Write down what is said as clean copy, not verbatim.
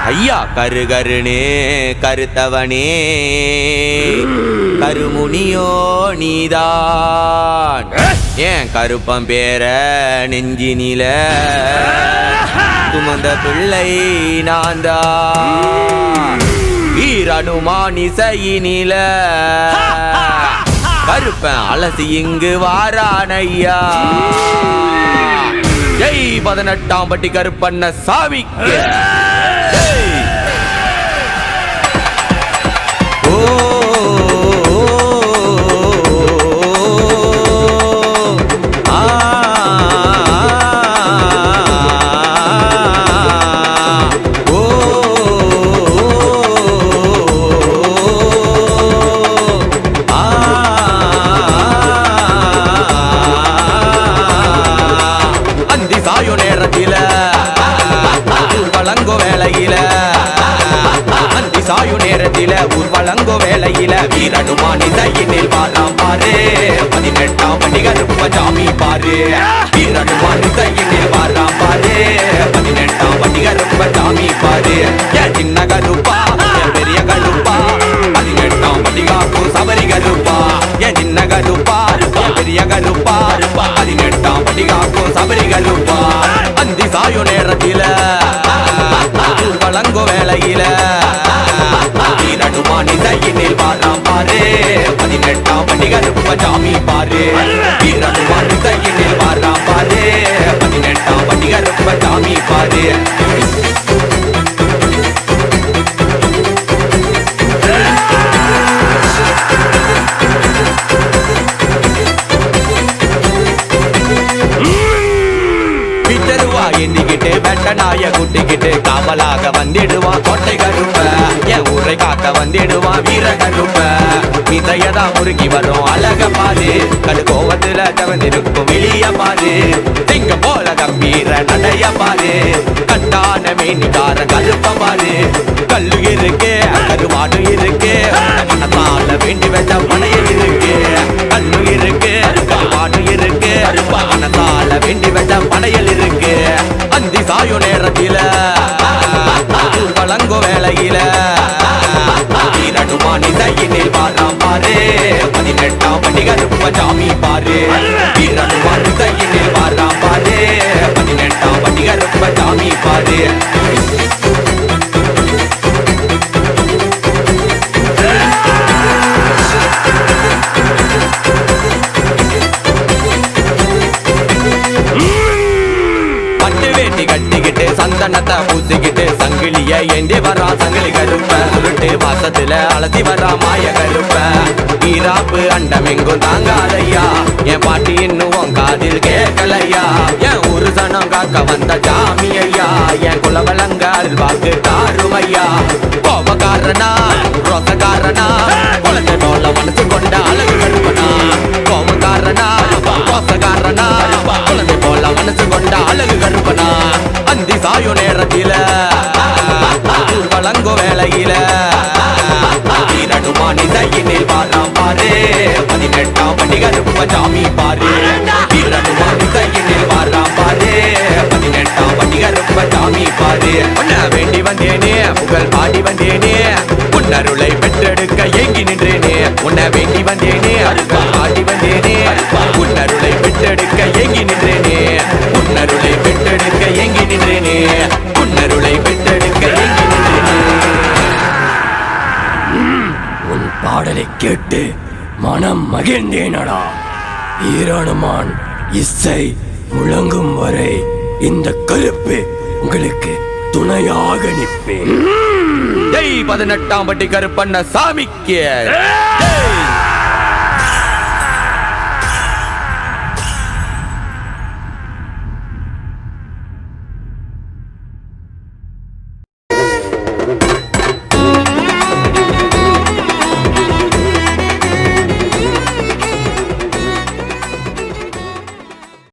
ஐயா கருகருனே கருத்தவனே கருமுனியோ நீதான் ஏன் கருப்பம் பேர நெஞ்சினில சுமந்த பிள்ளை நான்தான் வீரனுமான் இசையினில கருப்பன் அலசி இங்கு வாரானையா ஜெய் 18ஆம் பட்டி கருப்பண்ண சாமிக்கு வழங்கோ வேளையில வீரனுமான் இசையினில் வாராம் பாரு 18ஆம் பட்டி கருப்ப சாமி பாரு வீரனுமான் இசையினில் வாராம் பாரு 18ஆம் பட்டி கருப்ப சாமி பாரு என் சின்ன கருப்பா என் பெரிய கருப்பா 18ஆம் பட்டி காக்கும் சபரி கருப்பா என் சின்ன கருப்பா என் பெரிய கருப்பா 18ஆம் பட்டி காக்கும் சபரி கருப்பா அந்தி சாயோ நேரத்தில வழங்கோ வேளையில வீரனுமான் இசையினில் வாராம் பாரு 18ஆம் பட்டி கருப்ப சாமி பாரு வீரனுமான் இசையினில் வாராம் பாரு 18ஆம் பட்டி கருப்ப சாமி பாரு எந்திக்கிட்டு வெட்ட நாய குட்டிக்கிட்டு காவலாக வந்திடுவான் கோட்டை கருப்ப என் ஊரை காக்க வந்திடுவான் வீர கருப்ப இதையதா முறுக்கி வரும் அழக பாரு கடு கோவத்துல தவந்திருக்கும் வெளிய பாரு திங்க போல கம்பீர நடைய பாரு கட்டான மேனிக்கார கருப்ப பாரு கல்லு இருக்கு கருவாடு இருக்கு மனத்தால வேண்டி வச்ச பனைய இருக்கு கல்லு இருக்கு கருவாடு இருக்கு மனத்தால வேண்டி வச்ச பனையல் இருக்கு அந்தி சாயோ நேரத்தில வழங்கோ வேளையில வீரனுமான் இசையினில் வாராம் பாரு 18ஆம் பட்டி கருப்ப சாமி பாரு வீரனுமான் இசையினில் வாராம் பாரு 18ஆம் பட்டி கருப்ப சாமி பாரு சந்தனத்தை பூசிக்கிட்டு சங்கிலிய ஏந்தி வரா சங்கிலி கருப்ப சுருட்டு வாசத்துல அலசி வரா மாய கருப்ப ஈராப்பு அண்டம் எங்கும் தாங்காதையா என் பாட்டி இன்னும் காதில் கேட்கலையா என் ஒரு சனம் காக்க வந்த சாமி ஐயா என் குலவலங்கால் வாக்கு தாருமையா கோபக்காரனா ரோசக்காரனா குழந்தை போல மனசு கொண்ட அழகு கருப்பனா கோபக்காரனா ரோசக்காரனா குழந்தை போல மனசு கொண்ட அழகு கருப்பனா அந்தி சாயோ நேரத்தில வழங்கோ வேளையில வீரனுமான் இசையினில் வாராம் பாரு 18ஆம் பட்டி கருப்ப சாமி பாரு வீரனுமான் இசையினில் வாராம் பாரு 18ஆம் பட்டி கருப்ப சாமி பாரு உன்னை வேண்டி வந்தேனே புகழ் பாடி வந்தேனே உன்னருளை பெற்றெடுக்க ஏங்கி நின்றேனே உன்னை வேண்டி வந்தேனே புகழ் பாடி வந்தேனே உன்னருளை பெற்றெடுக்க ஏங்கி நின்றேனே உன்னருளை பெற்றெடுக்க ஏங்கி நின்றேனே உன்னருளை பெற்றெடுக்க ஏங்கி நின்றேனே உன் பாடலை கேட்டு மனம் மகிழ்ந்தேனடா வீரனுமான் இசை முழங்கும் வரை இந்த கருப்பு உங்களுக்கு துணையாக நிற்பேன் ஜெய் 18ஆம் பட்டி கருப்பண்ண சாமிக்கு